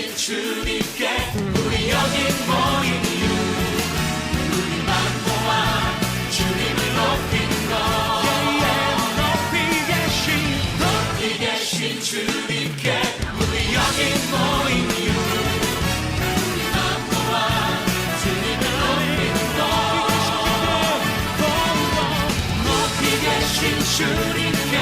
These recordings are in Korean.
계신 주님께 우리 여기 모인 이유 우리 마음 모아 주님을 높이는 것 높이 계신 주님께 우리 여기 모인 이유 우리 마음 모아 주님을 높이는 것 높이 계신 주님께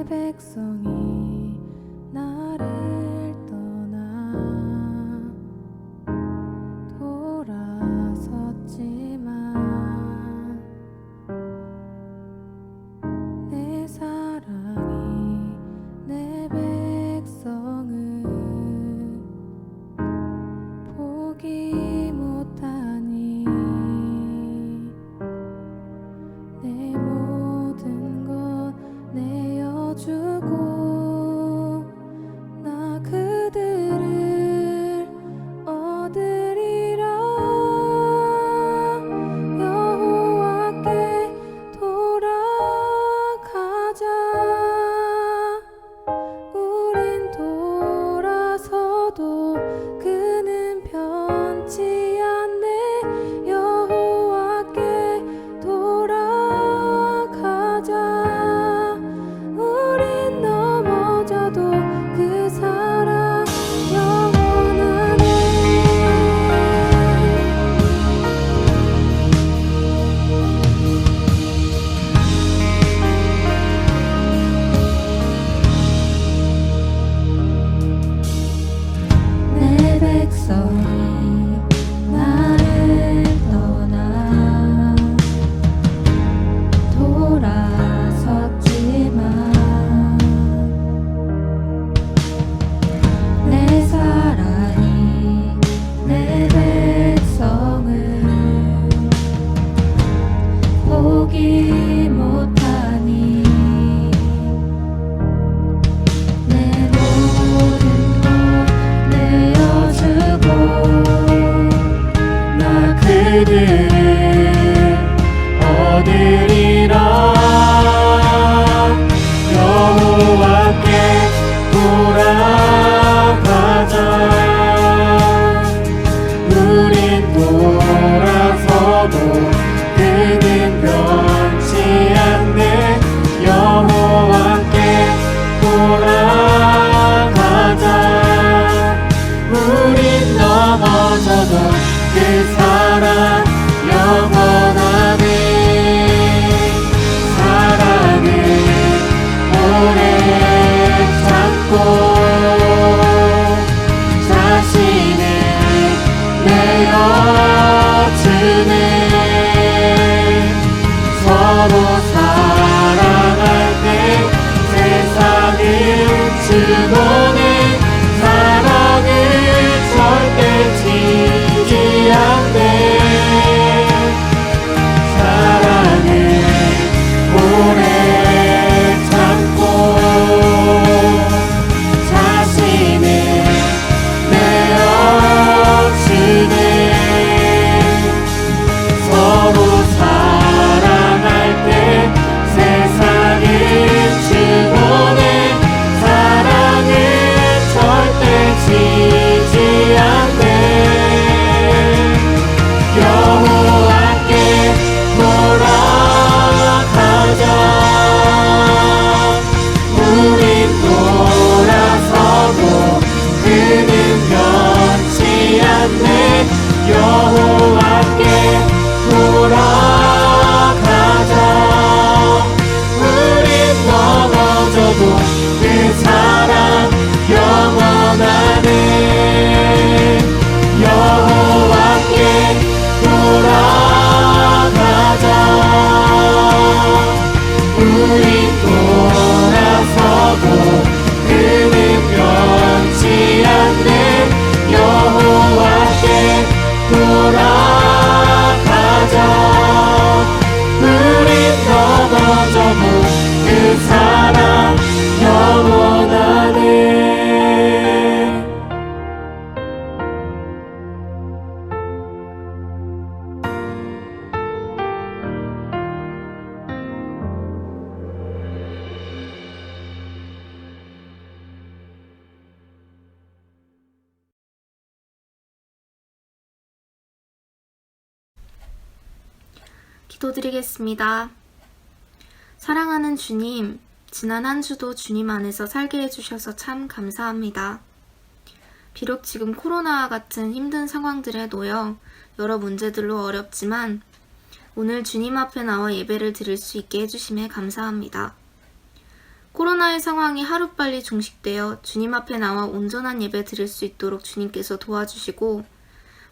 백성이 나를 떠나 돌아섰지만 내 사랑이 내 백성을 포기 못하니 내 모든 것 내어주고 나 그들을 얻으리라. 여호와께 돌아가자. 우린 돌아서도 그는 변치 않네. 여호와께 돌아가자. 우린 넘어져도 그 사랑 영원하네. 내 백성이 나를 떠나 돌아섰지만 내 사랑이 내 백성을 포기 못하니 내 모든 것 내어주고 나 그들을 얻으리라. 여호와께 돌아가자. 우린 돌아서도 그는 변치 않네. 여호와께 돌아가자. 우린 넘어져도 그 사랑 영원하네. 여호와께 돌아가자. 우린 돌아서고 그는 변치 않네. 여호와께 돌아가자. 우린 넘어져도 그 사랑 영원하네. 여호와께 돌아가자. 우린 돌아서고 그는 변치 않네. 여호와께 돌아가자. 우린 넘어져도 그 사랑 영원하네. 기도드리겠습니다. 사랑하는 주님, 지난 한 주도 주님 안에서 살게 해주셔서 참 감사합니다. 비록 지금 코로나와 같은 힘든 상황들에 놓여 여러 문제들로 어렵지만 오늘 주님 앞에 나와 예배를 드릴 수 있게 해주심에 감사합니다. 코로나의 상황이 하루빨리 종식되어 주님 앞에 나와 온전한 예배 드릴 수 있도록 주님께서 도와주시고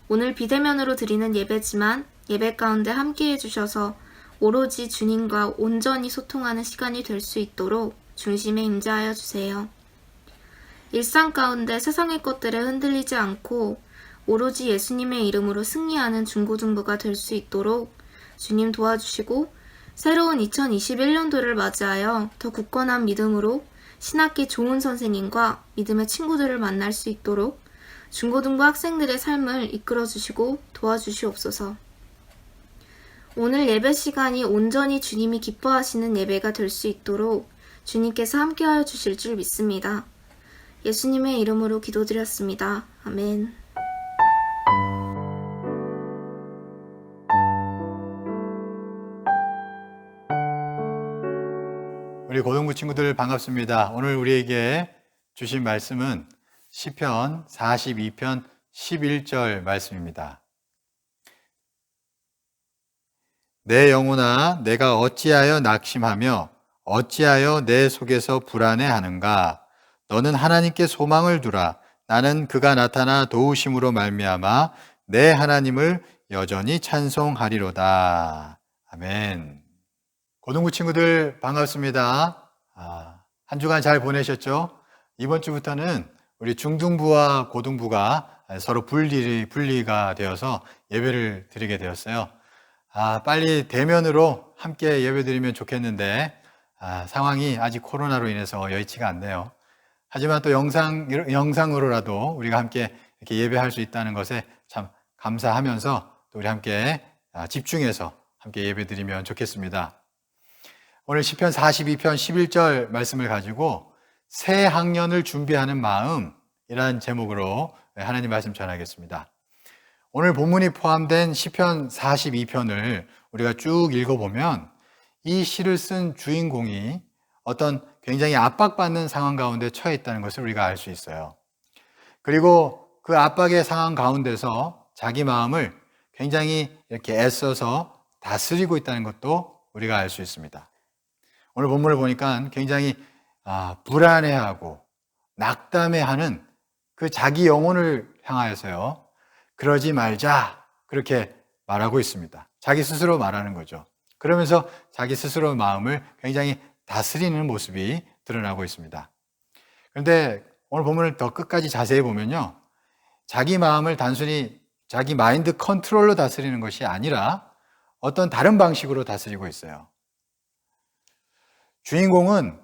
오늘 비대면으로 드리는 예배지만 예배 가운데 함께 해주셔서 오로지 주님과 온전히 소통하는 시간이 될 수 있도록 중심에 임재하여 주세요. 일상 가운데 세상의 것들에 흔들리지 않고 오로지 예수님의 이름으로 승리하는 중고등부가 될 수 있도록 주님 도와주시고 새로운 2021년도를 맞이하여 더 굳건한 믿음으로 신학기 좋은 선생님과 믿음의 친구들을 만날 수 있도록 중고등부 학생들의 삶을 이끌어주시고 도와주시옵소서. 오늘 예배 시간이 온전히 주님이 기뻐하시는 예배가 될 수 있도록 주님께서 함께하여 주실 줄 믿습니다. 예수님의 이름으로 기도드렸습니다. 아멘. 우리 고등부 친구들 반갑습니다. 오늘 우리에게 주신 말씀은 시편 42편 11절 말씀입니다. 내 영혼아, 내가 어찌하여 낙심하며 어찌하여 내 속에서 불안해하는가? 너는 하나님께 소망을 두라. 나는 그가 나타나 도우심으로 말미암아 내 하나님을 여전히 찬송하리로다. 아멘. 고등부 친구들 반갑습니다. 한 주간 잘 보내셨죠? 이번 주부터는 우리 중등부와 고등부가 서로 분리가 되어서 예배를 드리게 되었어요. 빨리 대면으로 함께 예배드리면 좋겠는데 상황이 아직 코로나로 인해서 여의치가 않네요. 하지만 또 영상으로라도 우리가 함께 이렇게 예배할 수 있다는 것에 참 감사하면서 또 우리 함께 집중해서 함께 예배드리면 좋겠습니다. 오늘 시편 42편 11절 말씀을 가지고 새 학년을 준비하는 마음이라는 제목으로 하나님 말씀 전하겠습니다. 오늘 본문이 포함된 시편 42편을 우리가 쭉 읽어보면 이 시를 쓴 주인공이 어떤 굉장히 압박받는 상황 가운데 처해 있다는 것을 우리가 알 수 있어요. 그리고 그 압박의 상황 가운데서 자기 마음을 굉장히 이렇게 애써서 다스리고 있다는 것도 우리가 알 수 있습니다. 오늘 본문을 보니까 굉장히 불안해하고 낙담해하는 그 자기 영혼을 향하여서요. 그러지 말자 그렇게 말하고 있습니다. 자기 스스로 말하는 거죠. 그러면서 자기 스스로 마음을 굉장히 다스리는 모습이 드러나고 있습니다. 그런데 오늘 본문을 더 끝까지 자세히 보면요. 자기 마음을 단순히 자기 마인드 컨트롤로 다스리는 것이 아니라 어떤 다른 방식으로 다스리고 있어요. 주인공은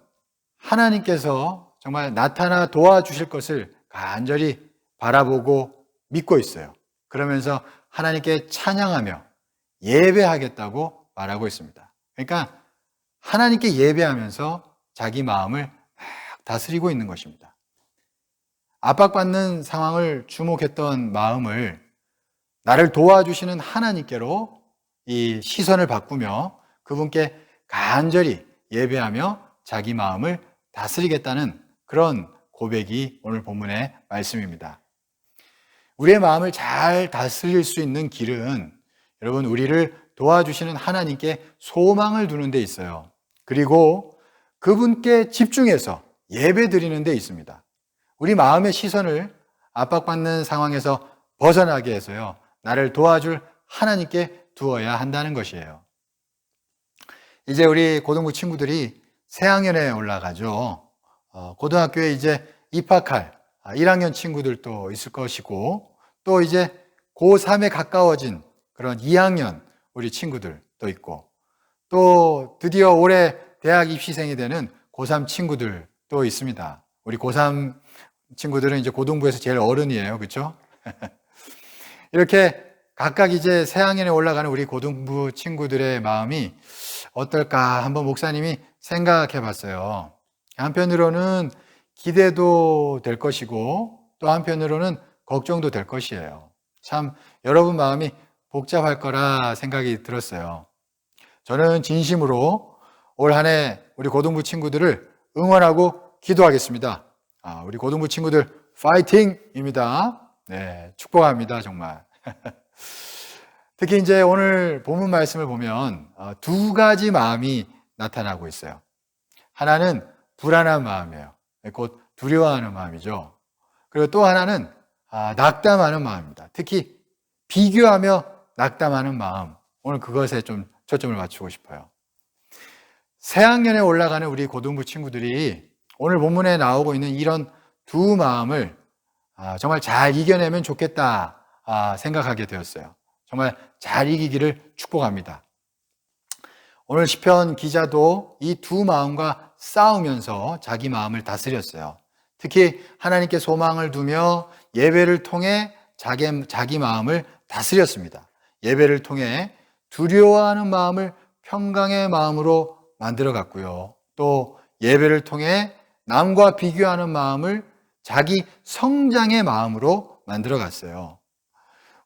하나님께서 정말 나타나 도와주실 것을 간절히 바라보고 믿고 있어요. 그러면서 하나님께 찬양하며 예배하겠다고 말하고 있습니다. 그러니까 하나님께 예배하면서 자기 마음을 막 다스리고 있는 것입니다. 압박받는 상황을 주목했던 마음을 나를 도와주시는 하나님께로 이 시선을 바꾸며 그분께 간절히 예배하며 자기 마음을 다스리겠다는 그런 고백이 오늘 본문의 말씀입니다. 우리의 마음을 잘 다스릴 수 있는 길은 여러분 우리를 도와주시는 하나님께 소망을 두는 데 있어요. 그리고 그분께 집중해서 예배 드리는 데 있습니다. 우리 마음의 시선을 압박받는 상황에서 벗어나게 해서요, 나를 도와줄 하나님께 두어야 한다는 것이에요. 이제 우리 고등부 친구들이 새학년에 올라가죠. 고등학교에 이제 입학할 1학년 친구들도 있을 것이고, 또 이제 고3에 가까워진 그런 2학년 우리 친구들도 있고, 또 드디어 올해 대학 입시생이 되는 고3 친구들도 있습니다. 우리 고3 친구들은 이제 고등부에서 제일 어른이에요. 그렇죠? 이렇게 각각 이제 새학년에 올라가는 우리 고등부 친구들의 마음이 어떨까 한번 목사님이 생각해 봤어요. 한편으로는 기대도 될 것이고 또 한편으로는 걱정도 될 것이에요. 참 여러분 마음이 복잡할 거라 생각이 들었어요. 저는 진심으로 올 한 해 우리 고등부 친구들을 응원하고 기도하겠습니다. 우리 고등부 친구들 파이팅입니다. 네, 축복합니다, 정말. 특히 이제 오늘 본문 말씀을 보면 두 가지 마음이 나타나고 있어요. 하나는 불안한 마음이에요. 곧 두려워하는 마음이죠. 그리고 또 하나는 낙담하는 마음입니다. 특히 비교하며 낙담하는 마음. 오늘 그것에 좀 초점을 맞추고 싶어요. 새학년에 올라가는 우리 고등부 친구들이 오늘 본문에 나오고 있는 이런 두 마음을 정말 잘 이겨내면 좋겠다 생각하게 되었어요. 정말 잘 이기기를 축복합니다. 오늘 시편 기자도 이 두 마음과 싸우면서 자기 마음을 다스렸어요. 특히 하나님께 소망을 두며 예배를 통해 자기 마음을 다스렸습니다. 예배를 통해 두려워하는 마음을 평강의 마음으로 만들어 갔고요. 또 예배를 통해 남과 비교하는 마음을 자기 성장의 마음으로 만들어 갔어요.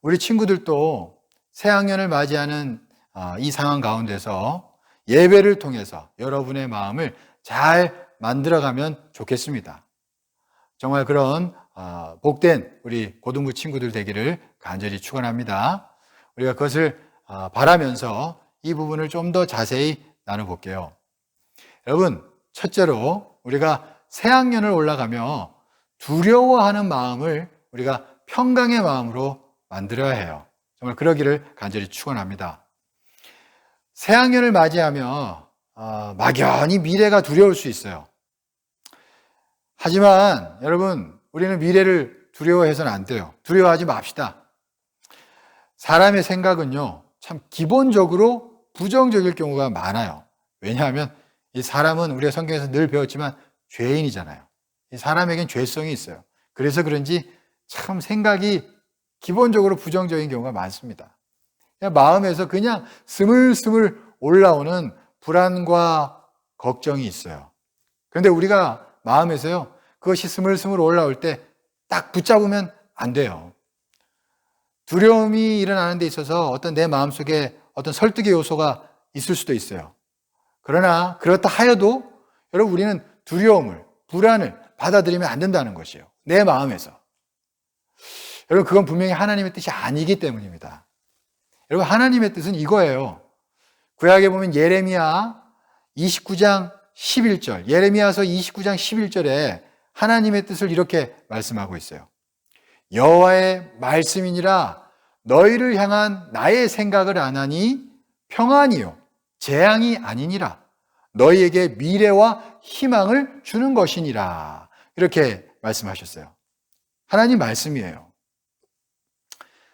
우리 친구들도 새학년을 맞이하는 이 상황 가운데서 예배를 통해서 여러분의 마음을 잘 만들어가면 좋겠습니다. 정말 그런 복된 우리 고등부 친구들 되기를 간절히 축원합니다. 우리가 그것을 바라면서 이 부분을 좀 더 자세히 나눠볼게요. 여러분, 첫째로 우리가 새학년을 올라가며 두려워하는 마음을 우리가 평강의 마음으로 만들어야 해요. 정말 그러기를 간절히 축원합니다. 새학년을 맞이하며 막연히 미래가 두려울 수 있어요. 하지만 여러분, 우리는 미래를 두려워해서는 안 돼요. 두려워하지 맙시다. 사람의 생각은요, 참 기본적으로 부정적일 경우가 많아요. 왜냐하면 이 사람은 우리가 성경에서 늘 배웠지만 죄인이잖아요. 이 사람에겐 죄성이 있어요. 그래서 그런지 참 생각이 기본적으로 부정적인 경우가 많습니다. 그냥 마음에서 그냥 스물스물 올라오는 불안과 걱정이 있어요. 그런데 우리가 마음에서요, 그것이 스물스물 올라올 때 딱 붙잡으면 안 돼요. 두려움이 일어나는 데 있어서 어떤 내 마음속에 어떤 설득의 요소가 있을 수도 있어요. 그러나 그렇다 하여도 여러분, 우리는 두려움을, 불안을 받아들이면 안 된다는 것이에요. 내 마음에서. 여러분, 그건 분명히 하나님의 뜻이 아니기 때문입니다. 여러분, 하나님의 뜻은 이거예요. 구약에 보면 예레미야 29장 11절, 예레미야서 29장 11절에 하나님의 뜻을 이렇게 말씀하고 있어요. 여호와의 말씀이니라 너희를 향한 나의 생각을 아나니 평안이요 재앙이 아니니라 너희에게 미래와 희망을 주는 것이니라. 이렇게 말씀하셨어요. 하나님 말씀이에요.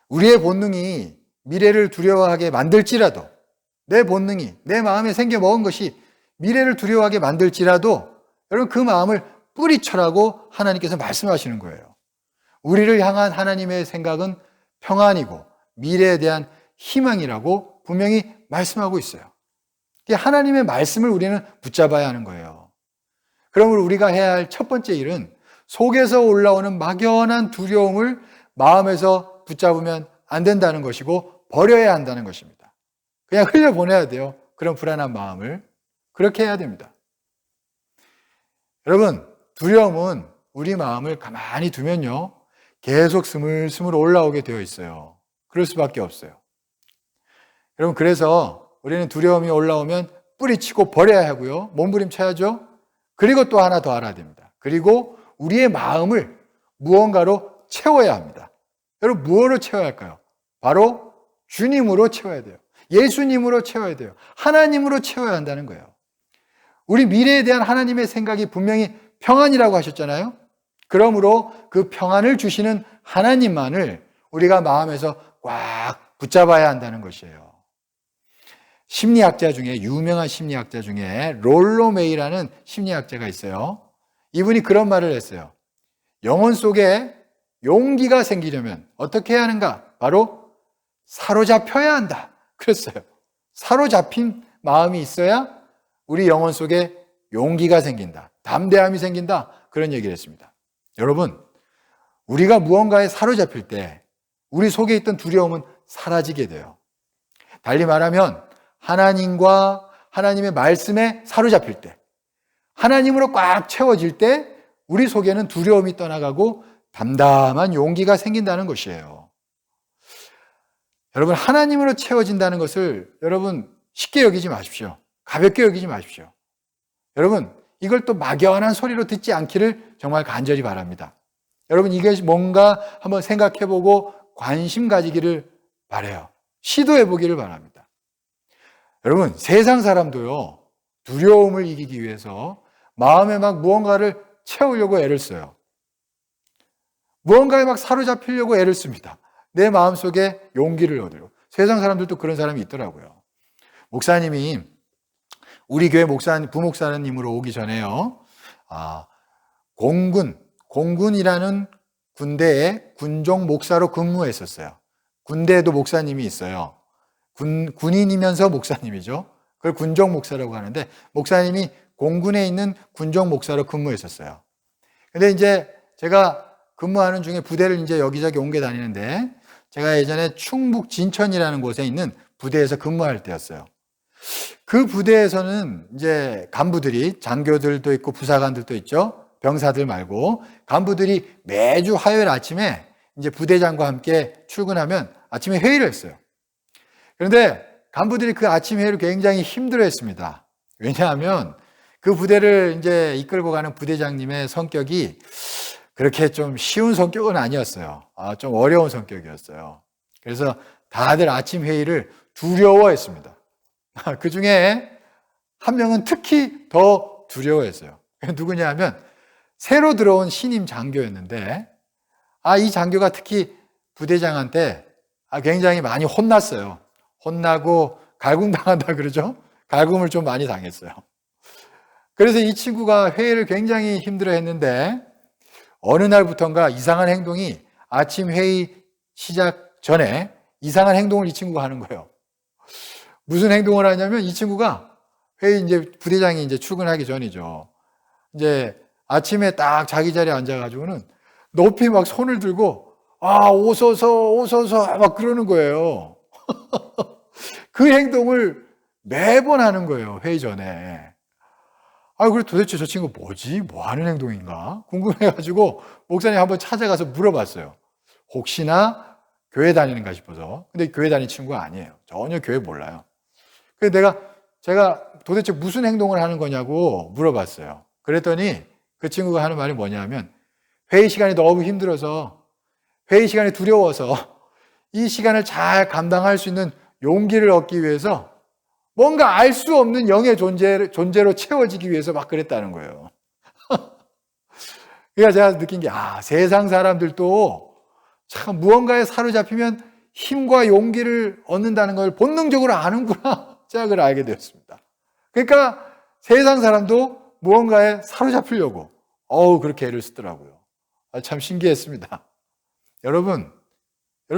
우리의 본능이 미래를 두려워하게 만들지라도, 내 본능이 내 마음에 생겨 먹은 것이 미래를 두려워하게 만들지라도 여러분, 그 마음을 뿌리쳐라고 하나님께서 말씀하시는 거예요. 우리를 향한 하나님의 생각은 평안이고 미래에 대한 희망이라고 분명히 말씀하고 있어요. 하나님의 말씀을 우리는 붙잡아야 하는 거예요. 그러므로 우리가 해야 할 첫 번째 일은 속에서 올라오는 막연한 두려움을 마음에서 붙잡으면 안 된다는 것이고 버려야 한다는 것입니다. 그냥 흘려보내야 돼요. 그런 불안한 마음을. 그렇게 해야 됩니다. 여러분, 두려움은 우리 마음을 가만히 두면요, 계속 스물스물 올라오게 되어 있어요. 그럴 수밖에 없어요. 여러분, 그래서 우리는 두려움이 올라오면 뿌리치고 버려야 하고요, 몸부림쳐야죠. 그리고 또 하나 더 알아야 됩니다. 그리고 우리의 마음을 무언가로 채워야 합니다. 여러분, 무엇으로 채워야 할까요? 바로 주님으로 채워야 돼요. 예수님으로 채워야 돼요. 하나님으로 채워야 한다는 거예요. 우리 미래에 대한 하나님의 생각이 분명히 평안이라고 하셨잖아요. 그러므로 그 평안을 주시는 하나님만을 우리가 마음에서 꽉 붙잡아야 한다는 것이에요. 심리학자 중에, 유명한 심리학자 중에 롤로 메이라는 심리학자가 있어요. 이분이 그런 말을 했어요. 영혼 속에 용기가 생기려면 어떻게 해야 하는가? 바로 사로잡혀야 한다. 그랬어요. 사로잡힌 마음이 있어야 우리 영혼 속에 용기가 생긴다. 담대함이 생긴다. 그런 얘기를 했습니다. 여러분, 우리가 무언가에 사로잡힐 때 우리 속에 있던 두려움은 사라지게 돼요. 달리 말하면 하나님과 하나님의 말씀에 사로잡힐 때, 하나님으로 꽉 채워질 때 우리 속에는 두려움이 떠나가고 담담한 용기가 생긴다는 것이에요. 여러분, 하나님으로 채워진다는 것을 여러분 쉽게 여기지 마십시오. 가볍게 여기지 마십시오. 여러분, 이걸 또 막연한 소리로 듣지 않기를 정말 간절히 바랍니다. 여러분, 이게 뭔가 한번 생각해보고 관심 가지기를 바라요. 시도해보기를 바랍니다. 여러분, 세상 사람도요, 두려움을 이기기 위해서 마음에 막 무언가를 채우려고 애를 써요. 무언가에 막 사로잡히려고 애를 씁니다. 내 마음속에 용기를 얻으려고. 세상 사람들도 그런 사람이 있더라고요. 목사님이 우리 교회 부목사님으로 오기 전에요, 공군이라는 군대에 군종 목사로 근무했었어요. 군대에도 목사님이 있어요. 군인이면서 목사님이죠. 그걸 군종 목사라고 하는데, 목사님이 공군에 있는 군종 목사로 근무했었어요. 근데 이제 제가 근무하는 중에 부대를 이제 여기저기 옮겨 다니는데, 제가 예전에 충북 진천이라는 곳에 있는 부대에서 근무할 때였어요. 그 부대에서는 이제 간부들이, 장교들도 있고 부사관들도 있죠. 병사들 말고 간부들이 매주 화요일 아침에 이제 부대장과 함께 출근하면 아침에 회의를 했어요. 그런데 간부들이 그 아침 회의를 굉장히 힘들어 했습니다. 왜냐하면 그 부대를 이제 이끌고 가는 부대장님의 성격이 그렇게 좀 쉬운 성격은 아니었어요. 좀 어려운 성격이었어요. 그래서 다들 아침 회의를 두려워했습니다. 그 중에 한 명은 특히 더 두려워했어요. 누구냐 하면 새로 들어온 신임 장교였는데, 이 장교가 특히 부대장한테 굉장히 많이 혼났어요. 혼나고 갈굼당한다 그러죠? 갈굼을 좀 많이 당했어요. 그래서 이 친구가 회의를 굉장히 힘들어 했는데, 어느 날부턴가 이상한 행동이, 아침 회의 시작 전에 이상한 행동을 이 친구가 하는 거예요. 무슨 행동을 하냐면, 이 친구가 회의 이제 부대장이 이제 출근하기 전이죠. 이제 아침에 딱 자기 자리에 앉아가지고는 높이 막 손을 들고, 오소서 막 그러는 거예요. 그 행동을 매번 하는 거예요, 회의 전에. 그래 도대체 저 친구 뭐지? 뭐 하는 행동인가? 궁금해가지고 목사님 한번 찾아가서 물어봤어요. 혹시나 교회 다니는가 싶어서. 근데 교회 다니는 친구가 아니에요. 전혀 교회 몰라요. 그래서 제가 도대체 무슨 행동을 하는 거냐고 물어봤어요. 그랬더니 그 친구가 하는 말이 뭐냐면, 회의 시간이 너무 힘들어서, 회의 시간이 두려워서 이 시간을 잘 감당할 수 있는 용기를 얻기 위해서 뭔가 알 수 없는 영의 존재로 채워지기 위해서 막 그랬다는 거예요. 그러니까 제가 느낀 게, 세상 사람들도 참 무언가에 사로잡히면 힘과 용기를 얻는다는 걸 본능적으로 아는구나. 제가 그걸 알게 되었습니다. 그러니까 세상 사람도 무언가에 사로잡히려고 그렇게 애를 쓰더라고요. 참 신기했습니다. 여러분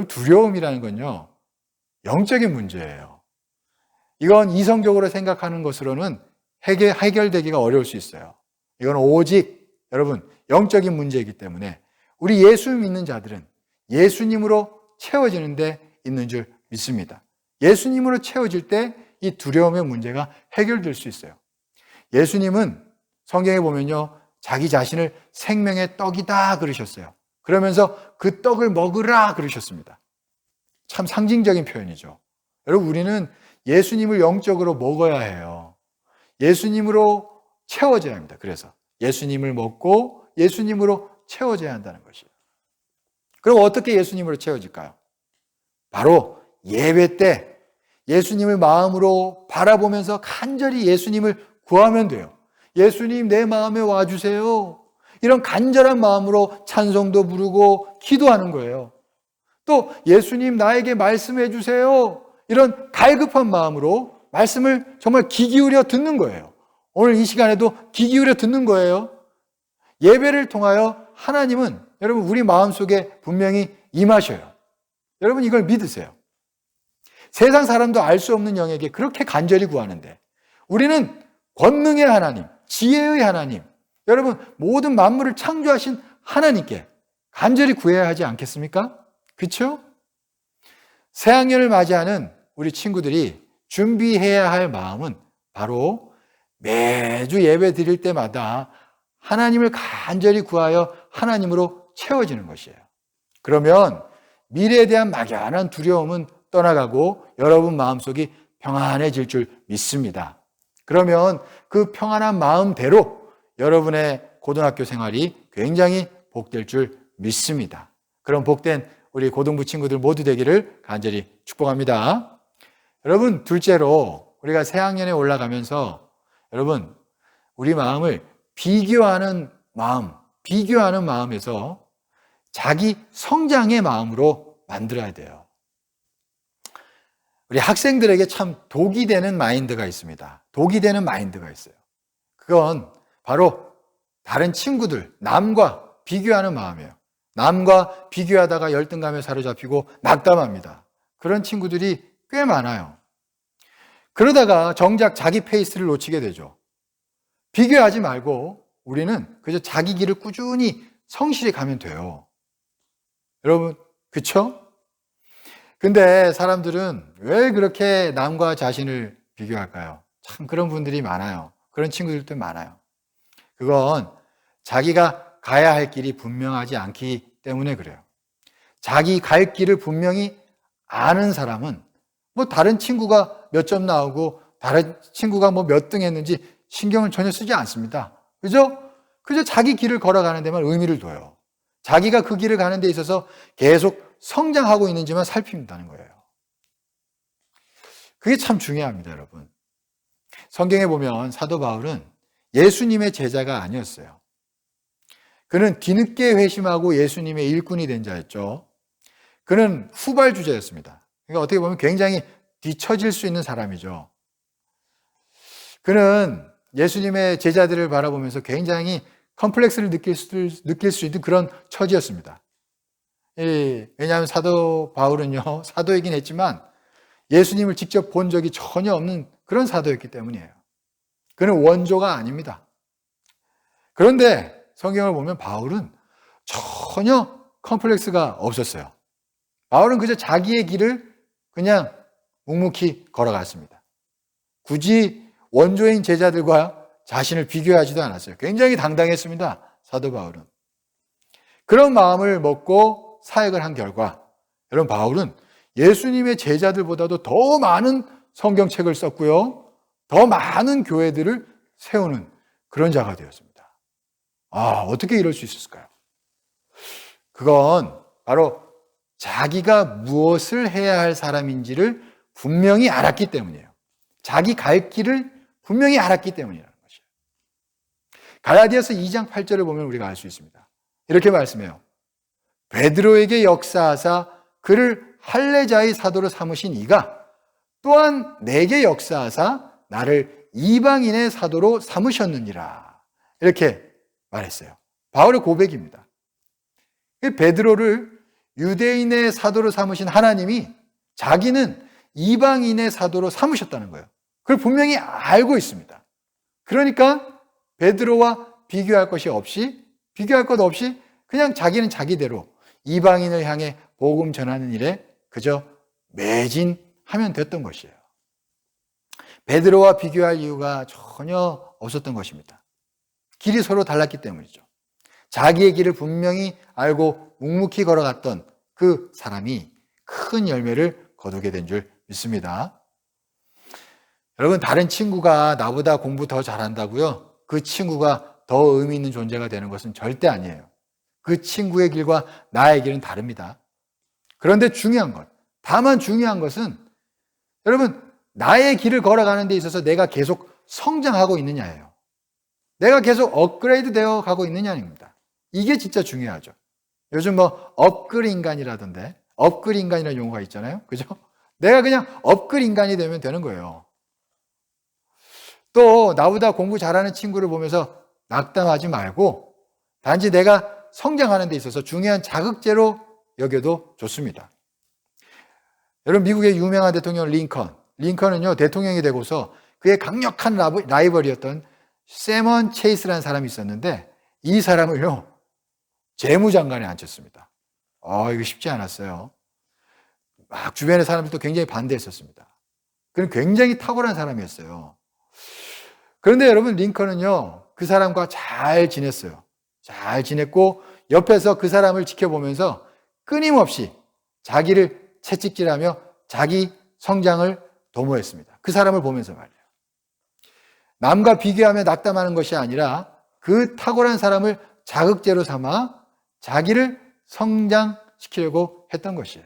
두려움이라는 건요, 영적인 문제예요. 이건 이성적으로 생각하는 것으로는 해결되기가 어려울 수 있어요. 이건 오직 여러분 영적인 문제이기 때문에 우리 예수 믿는 자들은 예수님으로 채워지는 데 있는 줄 믿습니다. 예수님으로 채워질 때 이 두려움의 문제가 해결될 수 있어요. 예수님은 성경에 보면요, 자기 자신을 생명의 떡이다 그러셨어요. 그러면서 그 떡을 먹으라 그러셨습니다. 참 상징적인 표현이죠. 여러분, 우리는 예수님을 영적으로 먹어야 해요. 예수님으로 채워져야 합니다. 그래서 예수님을 먹고 예수님으로 채워져야 한다는 것이에요. 그럼 어떻게 예수님으로 채워질까요? 바로 예배 때 예수님을 마음으로 바라보면서 간절히 예수님을 구하면 돼요. 예수님, 내 마음에 와주세요. 이런 간절한 마음으로 찬송도 부르고 기도하는 거예요. 또 예수님, 나에게 말씀해 주세요. 이런 갈급한 마음으로 말씀을 정말 귀 기울여 듣는 거예요. 오늘 이 시간에도 귀 기울여 듣는 거예요. 예배를 통하여 하나님은 여러분 우리 마음속에 분명히 임하셔요. 여러분 이걸 믿으세요. 세상 사람도 알 수 없는 영에게 그렇게 간절히 구하는데 우리는 권능의 하나님, 지혜의 하나님, 여러분 모든 만물을 창조하신 하나님께 간절히 구해야 하지 않겠습니까? 그렇죠? 새학년을 맞이하는 우리 친구들이 준비해야 할 마음은 바로 매주 예배 드릴 때마다 하나님을 간절히 구하여 하나님으로 채워지는 것이에요. 그러면 미래에 대한 막연한 두려움은 떠나가고 여러분 마음속이 평안해질 줄 믿습니다. 그러면 그 평안한 마음대로 여러분의 고등학교 생활이 굉장히 복될 줄 믿습니다. 그런 복된 우리 고등부 친구들 모두 되기를 간절히 축복합니다. 여러분, 둘째로 우리가 새학년에 올라가면서 여러분 우리 마음을 비교하는 마음에서 자기 성장의 마음으로 만들어야 돼요. 우리 학생들에게 참 독이 되는 마인드가 있습니다. 독이 되는 마인드가 있어요. 그건 바로 다른 친구들, 남과 비교하는 마음이에요. 남과 비교하다가 열등감에 사로잡히고 낙담합니다. 그런 친구들이 꽤 많아요. 그러다가 정작 자기 페이스를 놓치게 되죠. 비교하지 말고 우리는 그저 자기 길을 꾸준히 성실히 가면 돼요. 여러분, 그쵸? 근데 사람들은 왜 그렇게 남과 자신을 비교할까요? 참 그런 분들이 많아요. 그런 친구들도 많아요. 그건 자기가 가야 할 길이 분명하지 않기 때문에 그래요. 자기 갈 길을 분명히 아는 사람은 뭐 다른 친구가 몇 점 나오고 다른 친구가 뭐 몇 등 했는지 신경을 전혀 쓰지 않습니다. 그죠? 자기 길을 걸어가는 데만 의미를 둬요. 자기가 그 길을 가는 데 있어서 계속 성장하고 있는지만 살핀다는 거예요. 그게 참 중요합니다, 여러분. 성경에 보면 사도 바울은 예수님의 제자가 아니었어요. 그는 뒤늦게 회심하고 예수님의 일꾼이 된 자였죠. 그는 후발주자였습니다. 그러니까 어떻게 보면 굉장히 뒤처질 수 있는 사람이죠. 그는 예수님의 제자들을 바라보면서 굉장히 컴플렉스를 느낄 수 있는 그런 처지였습니다. 왜냐하면 사도 바울은요, 사도이긴 했지만 예수님을 직접 본 적이 전혀 없는 그런 사도였기 때문이에요. 그는 원조가 아닙니다. 그런데 성경을 보면 바울은 전혀 컴플렉스가 없었어요. 바울은 그저 자기의 길을 그냥 묵묵히 걸어갔습니다. 굳이 원조인 제자들과 자신을 비교하지도 않았어요. 굉장히 당당했습니다, 사도 바울은. 그런 마음을 먹고 사역을 한 결과 여러분 바울은 예수님의 제자들보다도 더 많은 성경책을 썼고요. 더 많은 교회들을 세우는 그런 자가 되었습니다. 어떻게 이럴 수 있었을까요? 그건 바로 자기가 무엇을 해야 할 사람인지를 분명히 알았기 때문이에요. 자기 갈 길을 분명히 알았기 때문이라는 것이에요. 갈라디아서 2장 8절을 보면 우리가 알 수 있습니다. 이렇게 말씀해요. 베드로에게 역사하사 그를 할례자의 사도로 삼으신 이가 또한 내게 역사하사 나를 이방인의 사도로 삼으셨느니라. 이렇게 말했어요. 바울의 고백입니다. 베드로를 유대인의 사도로 삼으신 하나님이 자기는 이방인의 사도로 삼으셨다는 거예요. 그걸 분명히 알고 있습니다. 그러니까 베드로와 비교할 것 없이 그냥 자기는 자기대로 이방인을 향해 복음 전하는 일에 그저 매진하면 됐던 것이에요. 베드로와 비교할 이유가 전혀 없었던 것입니다. 길이 서로 달랐기 때문이죠. 자기의 길을 분명히 알고 묵묵히 걸어갔던 그 사람이 큰 열매를 거두게 된 줄 믿습니다. 여러분, 다른 친구가 나보다 공부 더 잘한다고요? 그 친구가 더 의미 있는 존재가 되는 것은 절대 아니에요. 그 친구의 길과 나의 길은 다릅니다. 그런데 다만 중요한 것은 여러분, 나의 길을 걸어가는 데 있어서 내가 계속 성장하고 있느냐예요. 내가 계속 업그레이드 되어 가고 있느냐입니다. 이게 진짜 중요하죠. 요즘 업글 인간이라던데, 업글 인간이라는 용어가 있잖아요. 그죠? 내가 그냥 업글 인간이 되면 되는 거예요. 또 나보다 공부 잘하는 친구를 보면서 낙담하지 말고 단지 내가 성장하는 데 있어서 중요한 자극제로 여겨도 좋습니다. 여러분, 미국의 유명한 대통령 링컨은요, 대통령이 되고서 그의 강력한 라이벌이었던 세먼 체이스라는 사람이 있었는데 이 사람을요, 재무장관에 앉혔습니다. 이거 쉽지 않았어요. 막 주변의 사람들도 굉장히 반대했었습니다. 그는 굉장히 탁월한 사람이었어요. 그런데 여러분, 링컨은요, 그 사람과 잘 지냈어요. 잘 지냈고 옆에서 그 사람을 지켜보면서 끊임없이 자기를 채찍질하며 자기 성장을 도모했습니다. 그 사람을 보면서 말이에요. 남과 비교하며 낙담하는 것이 아니라 그 탁월한 사람을 자극제로 삼아 자기를 성장시키려고 했던 것이에요.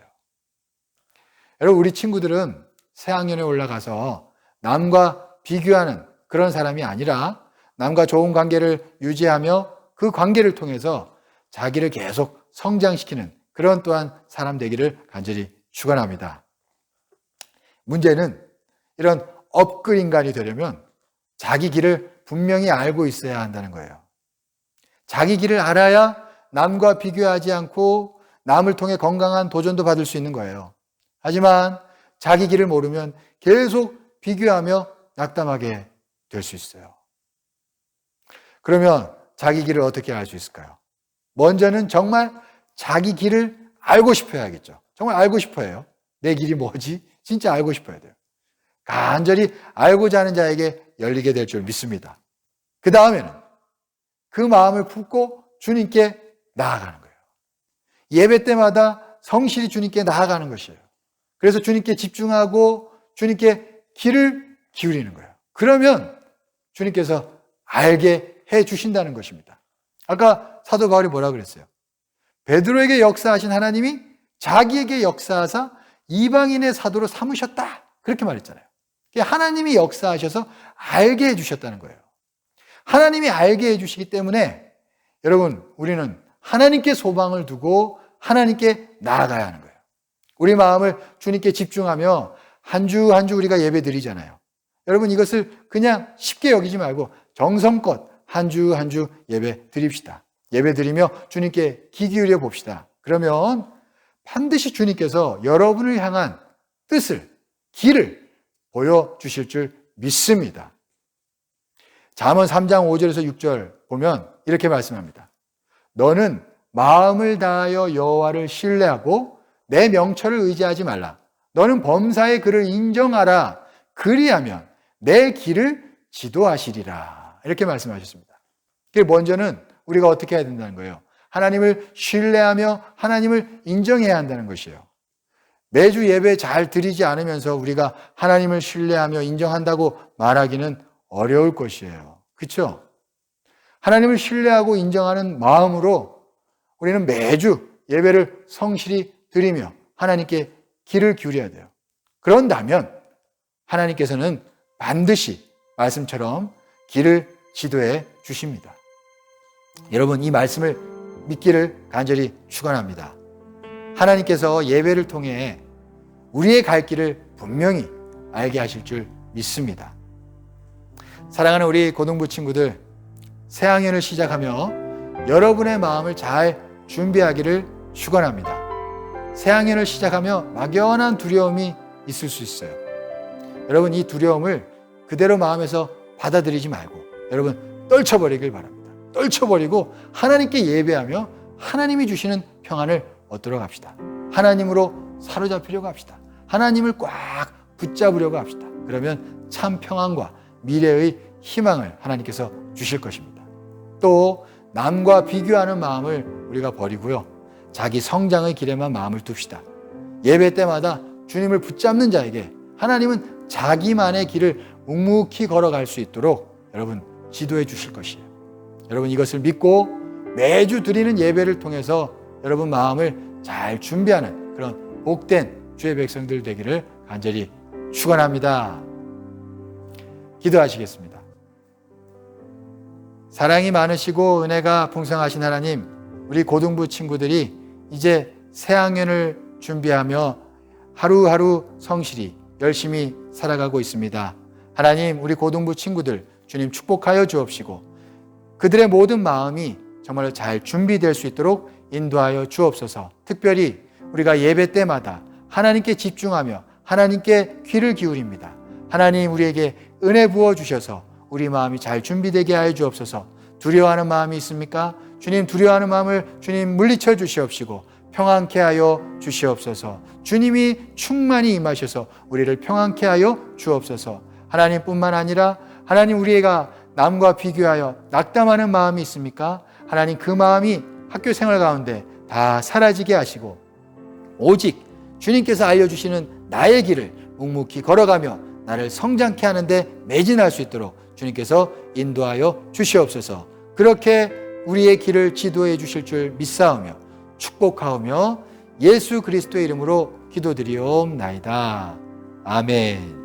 여러분, 우리 친구들은 새학년에 올라가서 남과 비교하는 그런 사람이 아니라 남과 좋은 관계를 유지하며 그 관계를 통해서 자기를 계속 성장시키는 그런 또한 사람 되기를 간절히 축원합니다. 문제는 이런 업글 인간이 되려면 자기 길을 분명히 알고 있어야 한다는 거예요. 자기 길을 알아야 남과 비교하지 않고 남을 통해 건강한 도전도 받을 수 있는 거예요. 하지만 자기 길을 모르면 계속 비교하며 낙담하게 될 수 있어요. 그러면 자기 길을 어떻게 알 수 있을까요? 먼저는 정말 자기 길을 알고 싶어야겠죠. 정말 알고 싶어요. 내 길이 뭐지? 진짜 알고 싶어야 돼요. 간절히 알고자 하는 자에게 열리게 될 줄 믿습니다. 그 다음에는 그 마음을 품고 주님께 나아가는 거예요. 예배 때마다 성실히 주님께 나아가는 것이에요. 그래서 주님께 집중하고 주님께 귀를 기울이는 거예요. 그러면 주님께서 알게 해 주신다는 것입니다. 아까 사도 바울이 뭐라 그랬어요? 베드로에게 역사하신 하나님이 자기에게 역사하사 이방인의 사도로 삼으셨다. 그렇게 말했잖아요. 하나님이 역사하셔서 알게 해주셨다는 거예요. 하나님이 알게 해주시기 때문에 여러분, 우리는 하나님께 소망을 두고 하나님께 나아가야 하는 거예요. 우리 마음을 주님께 집중하며 한 주 한 주 우리가 예배 드리잖아요. 여러분, 이것을 그냥 쉽게 여기지 말고 정성껏 한 주 한 주 예배 드립시다. 예배 드리며 주님께 귀 기울여 봅시다. 그러면 반드시 주님께서 여러분을 향한 뜻을, 길을 보여주실 줄 믿습니다. 잠언 3장 5절에서 6절 보면 이렇게 말씀합니다. 너는 마음을 다하여 여호와를 신뢰하고 내 명철을 의지하지 말라. 너는 범사의 그를 인정하라. 그리하면 내 길을 지도하시리라. 이렇게 말씀하셨습니다. 먼저는 우리가 어떻게 해야 된다는 거예요? 하나님을 신뢰하며 하나님을 인정해야 한다는 것이에요. 매주 예배 잘 드리지 않으면서 우리가 하나님을 신뢰하며 인정한다고 말하기는 어려울 것이에요. 그렇죠? 하나님을 신뢰하고 인정하는 마음으로 우리는 매주 예배를 성실히 드리며 하나님께 귀를 기울여야 돼요. 그런다면 하나님께서는 반드시 말씀처럼 길을 지도해 주십니다. 여러분, 이 말씀을 믿기를 간절히 축원합니다. 하나님께서 예배를 통해 우리의 갈 길을 분명히 알게 하실 줄 믿습니다. 사랑하는 우리 고등부 친구들, 새학년을 시작하며 여러분의 마음을 잘 준비하기를 축원합니다. 새학년을 시작하며 막연한 두려움이 있을 수 있어요. 여러분, 이 두려움을 그대로 마음에서 받아들이지 말고 여러분 떨쳐버리길 바랍니다. 떨쳐버리고 하나님께 예배하며 하나님이 주시는 평안을 얻도록 합시다. 하나님으로 사로잡히려고 합시다. 하나님을 꽉 붙잡으려고 합시다. 그러면 참 평안과 미래의 희망을 하나님께서 주실 것입니다. 또 남과 비교하는 마음을 우리가 버리고요. 자기 성장의 길에만 마음을 둡시다. 예배 때마다 주님을 붙잡는 자에게 하나님은 자기만의 길을 묵묵히 걸어갈 수 있도록 여러분 지도해 주실 것이에요. 여러분 이것을 믿고 매주 드리는 예배를 통해서 여러분 마음을 잘 준비하는 그런 복된 주의 백성들 되기를 간절히 축원합니다. 기도하시겠습니다. 사랑이 많으시고 은혜가 풍성하신 하나님, 우리 고등부 친구들이 이제 새학년을 준비하며 하루하루 성실히 열심히 살아가고 있습니다. 하나님, 우리 고등부 친구들 주님 축복하여 주옵시고 그들의 모든 마음이 정말로 잘 준비될 수 있도록 인도하여 주옵소서. 특별히 우리가 예배 때마다 하나님께 집중하며 하나님께 귀를 기울입니다. 하나님 우리에게 은혜 부어 주셔서 우리 마음이 잘 준비되게 하여 주옵소서. 두려워하는 마음이 있습니까? 주님 두려워하는 마음을 주님 물리쳐 주시옵시고 평안케 하여 주시옵소서. 주님이 충만히 임하셔서 우리를 평안케 하여 주옵소서. 하나님뿐만 아니라 하나님 우리가 남과 비교하여 낙담하는 마음이 있습니까? 하나님 그 마음이 학교 생활 가운데 다 사라지게 하시고 오직 주님께서 알려주시는 나의 길을 묵묵히 걸어가며 나를 성장케 하는데 매진할 수 있도록 주님께서 인도하여 주시옵소서. 그렇게 우리의 길을 지도해 주실 줄 믿사오며 축복하오며 예수 그리스도의 이름으로 기도드리옵나이다. 아멘.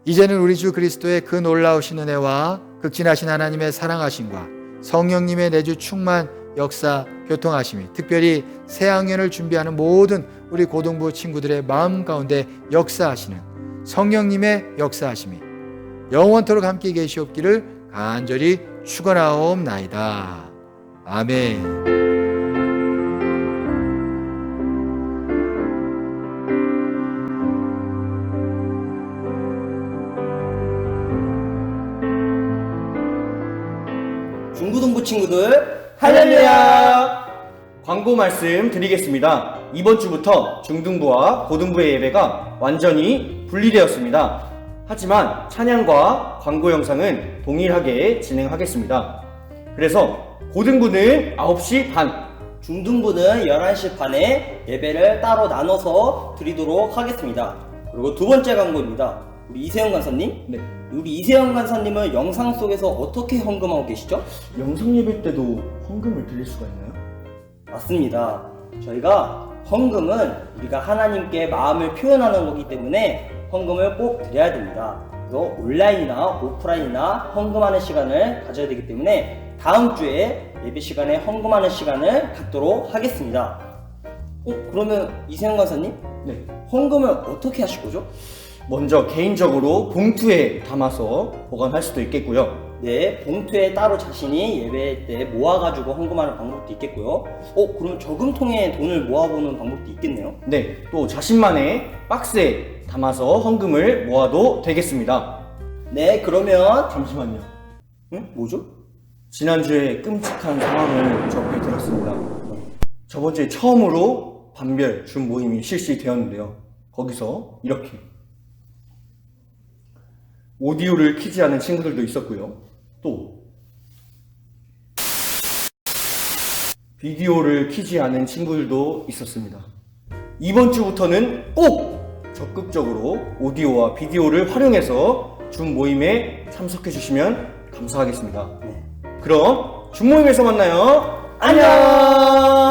이제는 우리 주 그리스도의 그 놀라우신 은혜와 극진하신 하나님의 사랑하심과 성령님의 내주 충만 역사 교통하심이 특별히 새학년을 준비하는 모든 우리 고등부 친구들의 마음 가운데 역사하시는 성령님의 역사하심이 영원토록 함께 계시옵기를 간절히 축원하옵나이다. 아멘. 중고등부 친구들 할렐루야! 광고 말씀 드리겠습니다. 이번 주부터 중등부와 고등부의 예배가 완전히 분리되었습니다. 하지만 찬양과 광고 영상은 동일하게 진행하겠습니다. 그래서 고등부는 9시 반, 중등부는 11시 반에 예배를 따로 나눠서 드리도록 하겠습니다. 그리고 두 번째 광고입니다. 우리 이세영 간사님? 네. 우리 이세영 간사님은 영상 속에서 어떻게 헌금하고 계시죠? 영상 예배 때도 헌금을 드릴 수가 있나요? 맞습니다. 저희가 헌금은 우리가 하나님께 마음을 표현하는 거기 때문에 헌금을 꼭 드려야 됩니다. 그래서 온라인이나 오프라인이나 헌금하는 시간을 가져야 되기 때문에 다음 주에 예배 시간에 헌금하는 시간을 갖도록 하겠습니다. 그러면 이세영 간사님? 네. 헌금을 어떻게 하실 거죠? 먼저 개인적으로 봉투에 담아서 보관할 수도 있겠고요. 네, 봉투에 따로 자신이 예배 때 모아가지고 헌금하는 방법도 있겠고요. 그럼 저금통에 돈을 모아보는 방법도 있겠네요. 네, 또 자신만의 박스에 담아서 헌금을 모아도 되겠습니다. 네, 그러면 잠시만요. 뭐죠? 지난주에 끔찍한 상황을 접해 들었습니다. 저번 주에 처음으로 반별 준 모임이 실시되었는데요. 거기서 이렇게 오디오를 키지 않은 친구들도 있었고요. 또 비디오를 키지 않은 친구들도 있었습니다. 이번 주부터는 꼭 적극적으로 오디오와 비디오를 활용해서 준 모임에 참석해 주시면 감사하겠습니다. 그럼 준 모임에서 만나요. 안녕!